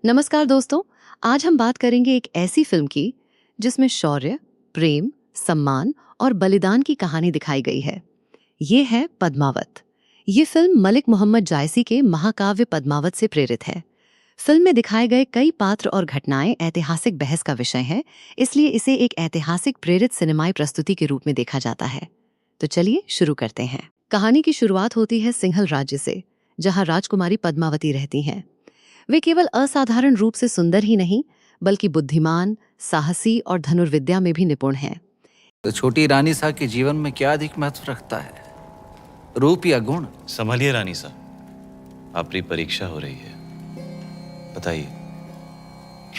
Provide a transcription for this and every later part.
नमस्कार दोस्तों। आज हम बात करेंगे एक ऐसी फिल्म की जिसमें शौर्य, प्रेम, सम्मान और बलिदान की कहानी दिखाई गई है। ये है पद्मावत। ये फिल्म मलिक मोहम्मद जायसी के महाकाव्य पद्मावत से प्रेरित है। फिल्म में दिखाए गए कई पात्र और घटनाएं ऐतिहासिक बहस का विषय हैं, इसलिए इसे एक ऐतिहासिक प्रेरित सिनेमाई प्रस्तुति के रूप में देखा जाता है। तो चलिए शुरू करते हैं। कहानी की शुरुआत होती है सिंहल राज्य से, जहां राजकुमारी पद्मावती रहती हैं। वे केवल असाधारण रूप से सुंदर ही नहीं, बल्कि बुद्धिमान, साहसी और धनुर्विद्या में भी निपुण हैं। तो छोटी रानी साहब के जीवन में क्या अधिक महत्व रखता है, रूप या गुण? संभलिए रानी साहब, आपकी परीक्षा हो रही है। बताइए,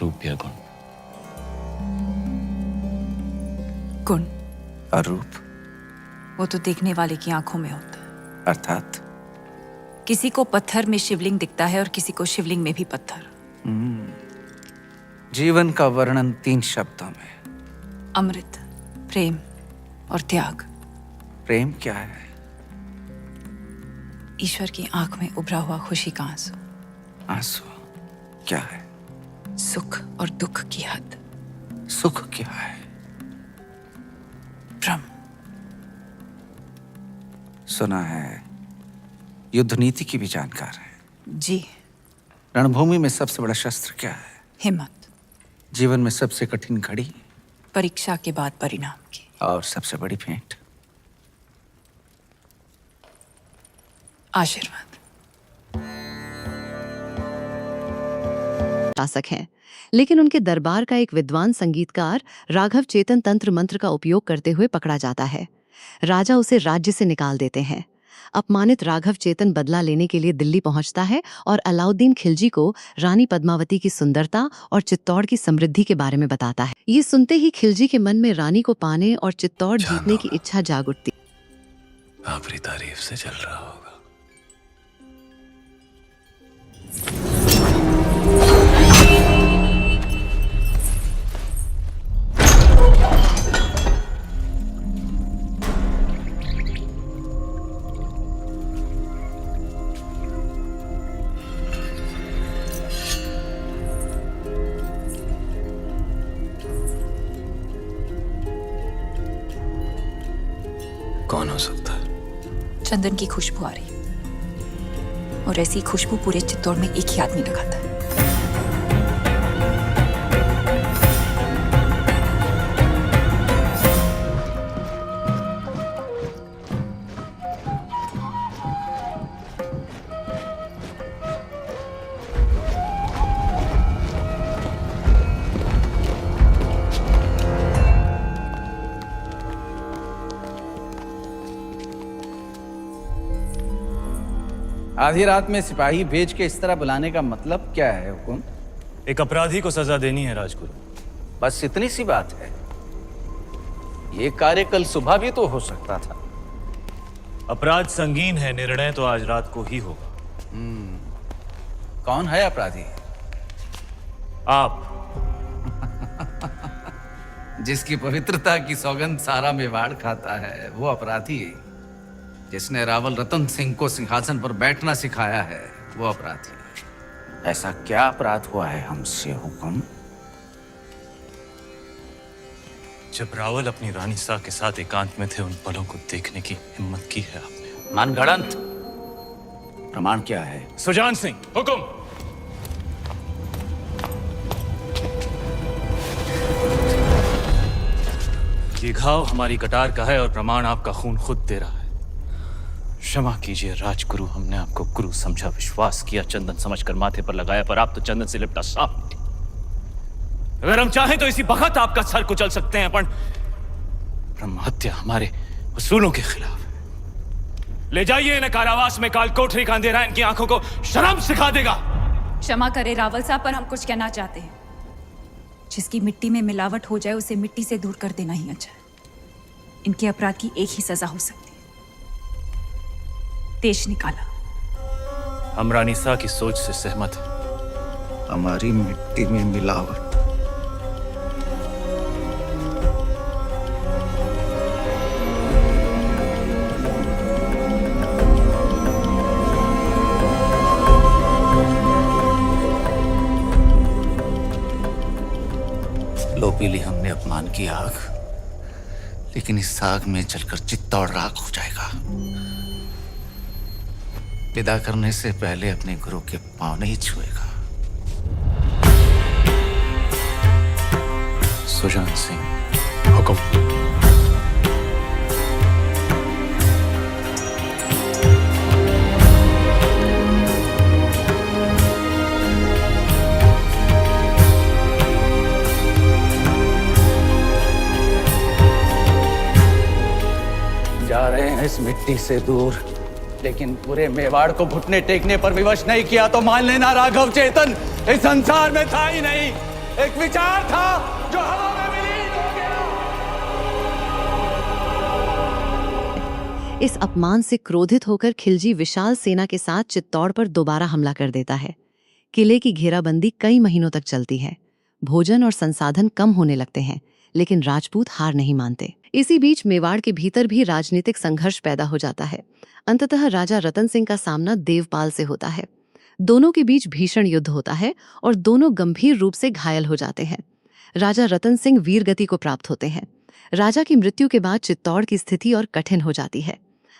रूप या गुण? गुण और रूप वो तो देखने वाले की आंखों में होता है। अर्थात किसी को पत्थर में शिवलिंग दिखता है और किसी को शिवलिंग में भी पत्थर। जीवन का वर्णन 3 शब्दों में: अमृत, प्रेम और त्याग। प्रेम क्या है? ईश्वर की आंख में उभरा हुआ खुशी का आंसू। आंसू क्या है? सुख और दुख की हद। सुख क्या है? भ्रम। सुना है युद्ध नीति की भी जानकार है। जी। रणभूमि में सबसे बड़ा शस्त्र क्या है? हिम्मत। जीवन में सबसे कठिन घड़ी? परीक्षा के बाद परिणाम की। और सबसे बड़ी भेंट? आशीर्वाद। शासक हैं, लेकिन उनके दरबार का एक विद्वान संगीतकार राघव चेतन तंत्र मंत्र का उपयोग करते हुए पकड़ा जाता है। राजा उसे राज्य से निकाल देते हैं। अपमानित राघव चेतन बदला लेने के लिए दिल्ली पहुंचता है और अलाउद्दीन खिलजी को रानी पद्मावती की सुंदरता और चित्तौड़ की समृद्धि के बारे में बताता है। ये सुनते ही खिलजी के मन में रानी को पाने और चित्तौड़ जीतने की इच्छा जाग उठती। आपकी तारीफ से चल रहा होगा। कौन हो सकता है? चंदन की खुशबू आ रही, और ऐसी खुशबू पूरे चित्तौड़ में एक ही आदमी लगाता है। आधी रात में सिपाही भेज के इस तरह बुलाने का मतलब क्या है हुकुम? एक अपराधी को सजा देनी है राजगुरु। बस इतनी सी बात है। ये कार्य कल सुबह भी तो हो सकता था। अपराध संगीन है, निर्णय तो आज रात को ही होगा। कौन है अपराधी? आप। जिसकी पवित्रता की सौगंध सारा मेवाड़ खाता है, वो अपराधी। जिसने रावल रतन सिंह को सिंहासन पर बैठना सिखाया है, वो अपराधी। ऐसा क्या अपराध हुआ है हमसे हुकुम? जब रावल अपनी रानी सा के साथ एकांत में थे, उन पलों को देखने की हिम्मत की है आपने। मनगढ़ंत। प्रमाण क्या है? सुजान सिंह, हुकुम। ये घाव हमारी कटार का है और प्रमाण आपका खून खुद दे रहा है। क्षमा कीजिए राजगुरु, हमने आपको गुरु समझा, विश्वास किया, चंदन समझकर माथे पर लगाया, पर आप तो चंदन से लिपटा सांप निकले। अगर हम चाहें तो इसी वक्त आपका सर कुचल सकते हैं, पर ब्रह्म हत्या हमारे उसूलों के खिलाफ है। ले जाइए इन्हें कारावास में, काल कोठरी का अंधेरा इनकी आंखों को शर्म सिखा देगा। क्षमा करे रावल साहब, पर हम कुछ कहना चाहते हैं। जिसकी मिट्टी में मिलावट हो जाए, उसे मिट्टी से दूर कर देना ही अच्छा है। इनके अपराध की एक ही सजा हो सकती है, देश निकाला। हम रानी सा की सोच से सहमत हैं। हमारी मिट्टी में मिलावट? लो पी ली हमने अपमान की आग, लेकिन इस आग में जलकर चित्तौड़ राख हो जाएगा। विदा करने से पहले अपने गुरु के पांव नहीं छुएगा। सुजान सिंह, हुक्म। जा रहे हैं इस मिट्टी से दूर, लेकिन पूरे मेवाड़ को घुटने टेकने पर विवश नहीं किया तो मान लेना राघव चेतन इस संसार में था ही नहीं। एक विचार था जो हवा में विलीन हो गया। इस अपमान से क्रोधित होकर खिलजी विशाल सेना के साथ चित्तौड़ पर दोबारा हमला कर देता है। किले की घेराबंदी कई महीनों तक चलती है। भोजन और संसाधन कम होने लगते हैं, लेकिन राजपूत हार नहीं मानते। इसी बीच मेवाड़ के भीतर भी राजनीतिक संघर्ष पैदा हो जाता है। अंततः राजा रतन सिंह का सामना देवपाल से होता है। दोनों के बीच भीषण युद्ध होता है और दोनों गंभीर रूप से घायल हो जाते हैं। राजा रतन सिंह वीरगति को प्राप्त होते हैं। राजा की मृत्यु के बाद चित्तौड़ की स्थिति और कठिन हो जाती है।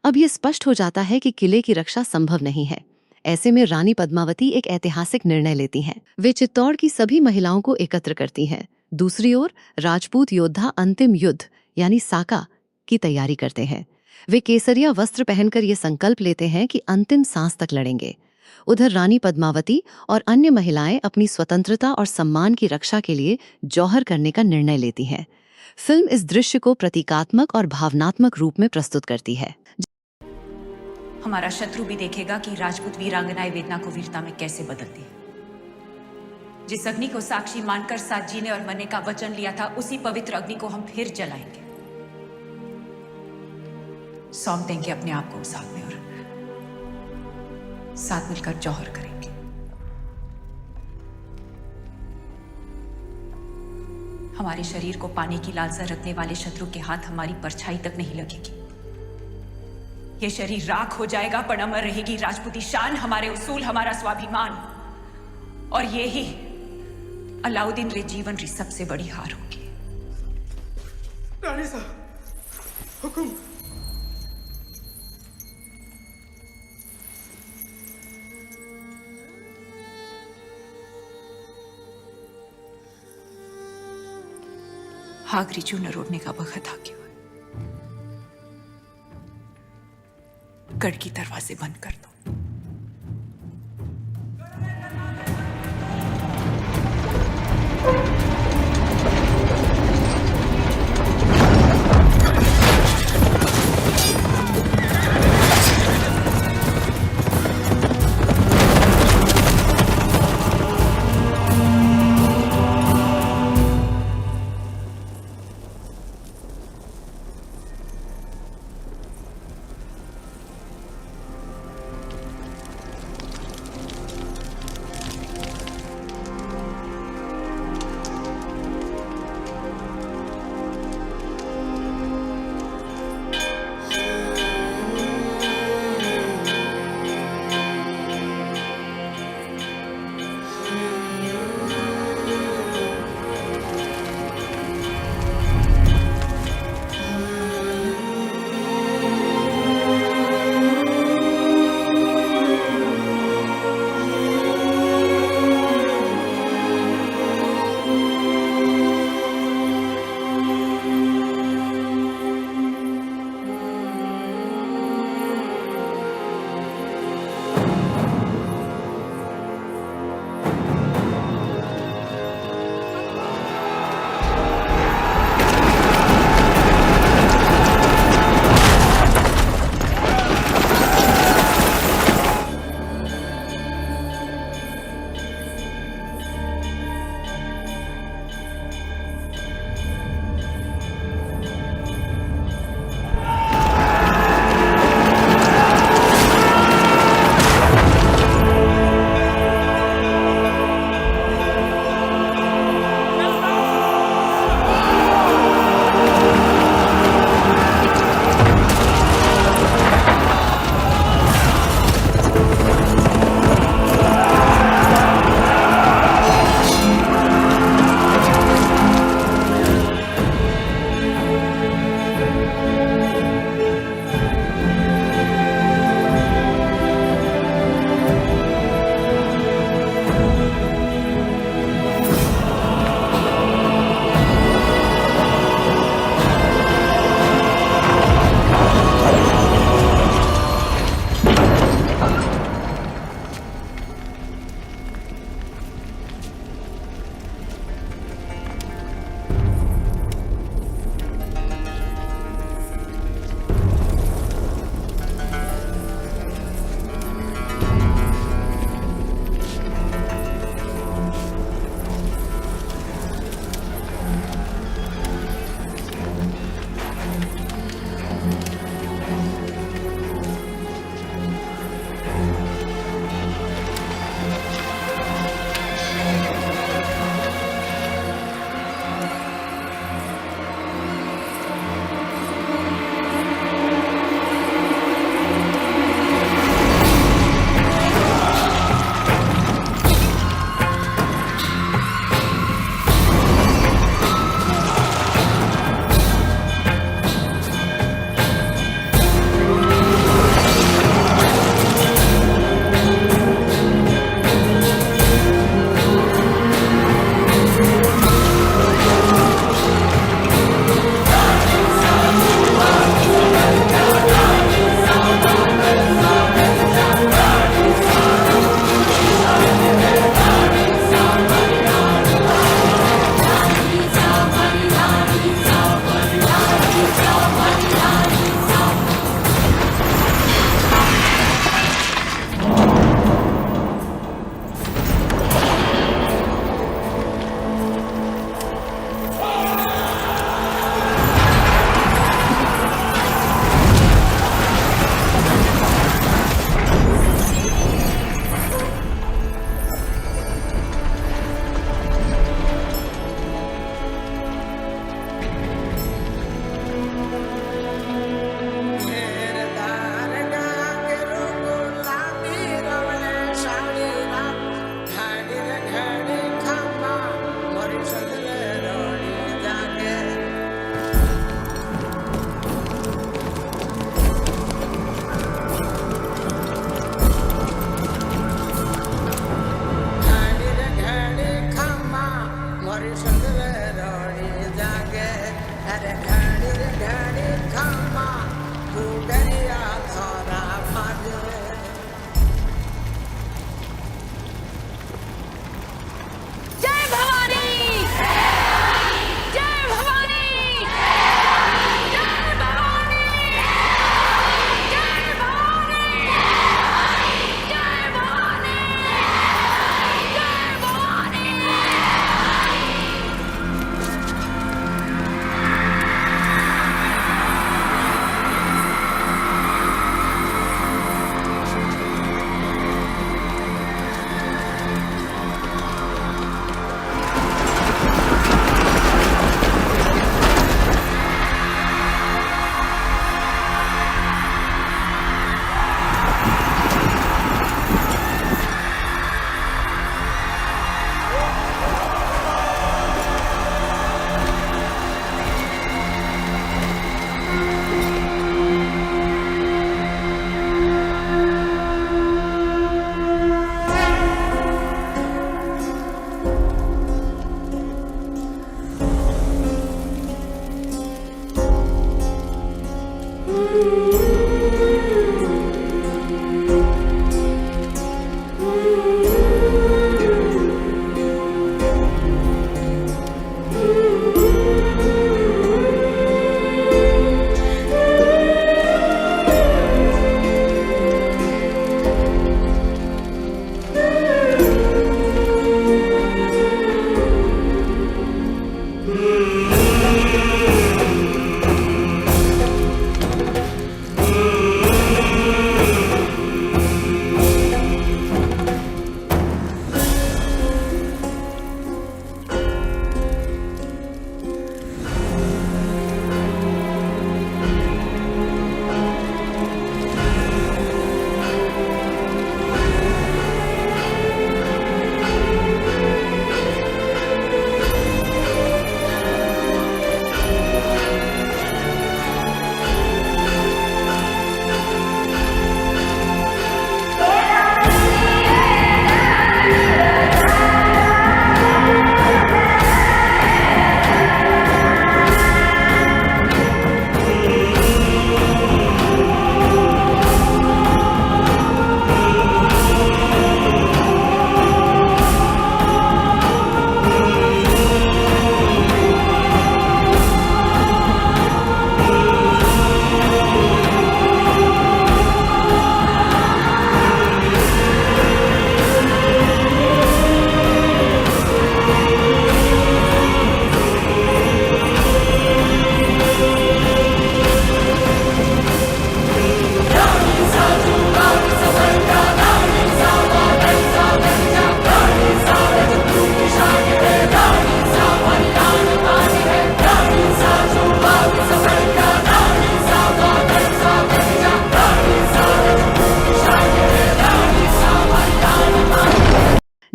अब ये स्पष्ट हो जाता है कि किले की रक्षा संभव नहीं है। ऐसे में रानी पद्मावती एक ऐतिहासिक निर्णय लेती हैं। वे चित्तौड़ की सभी महिलाओं को एकत्र करती हैं। दूसरी ओर राजपूत योद्धा अंतिम युद्ध यानी साका की तैयारी करते हैं। वे केसरिया वस्त्र पहनकर ये संकल्प लेते हैं कि अंतिम सांस तक लड़ेंगे। उधर रानी पद्मावती और अन्य महिलाएं अपनी स्वतंत्रता और सम्मान की रक्षा के लिए जौहर करने का निर्णय लेती हैं। फिल्म इस दृश्य को प्रतीकात्मक और भावनात्मक रूप में प्रस्तुत करती है। हमारा शत्रु भी देखेगा कि राजपूत वीरांगनाएं वेदना को वीरता में कैसे बदलती है। जिस अग्नि को साक्षी मानकर साथ जीने और मरने का वचन लिया था, उसी पवित्र अग्नि को हम फिर जलाएंगे। सौंप देंगे अपने आप को उस आग में और साथ मिलकर जौहर करेंगे। हमारे शरीर को पाने की लालसा रखने वाले शत्रु के हाथ हमारी परछाई तक नहीं लगेगी। यह शरीर राख हो जाएगा, पर अमर रहेगी राजपूती शान, हमारे उसूल, हमारा स्वाभिमान। और ये ही अलाउद्दीन रे जीवन री सबसे बड़ी हार होगी। रानी साहब, हुकुम। हागरी चूना रोड़ने का वक्त आ गया। गढ़ की दरवाजे बंद कर दो।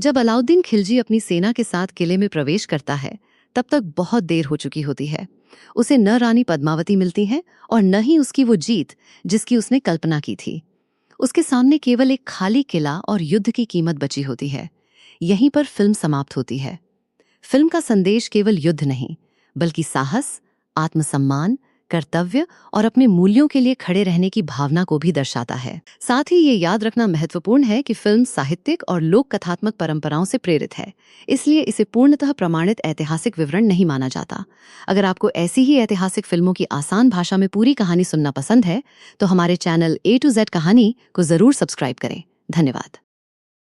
जब अलाउद्दीन खिलजी अपनी सेना के साथ किले में प्रवेश करता है तब तक बहुत देर हो चुकी होती है। उसे न रानी पद्मावती मिलती है और न ही उसकी वो जीत जिसकी उसने कल्पना की थी। उसके सामने केवल एक खाली किला और युद्ध की कीमत बची होती है। यहीं पर फिल्म समाप्त होती है। फिल्म का संदेश केवल युद्ध नहीं, बल्कि साहस, आत्मसम्मान, कर्तव्य और अपने मूल्यों के लिए खड़े रहने की भावना को भी दर्शाता है। साथ ही ये याद रखना महत्वपूर्ण है कि फिल्म साहित्यिक और लोक कथात्मक परंपराओं से प्रेरित है, इसलिए इसे पूर्णतः प्रमाणित ऐतिहासिक विवरण नहीं माना जाता। अगर आपको ऐसी ही ऐतिहासिक फिल्मों की आसान भाषा में पूरी कहानी सुनना पसंद है तो हमारे चैनल A to Z कहानी को जरूर सब्सक्राइब करें। धन्यवाद।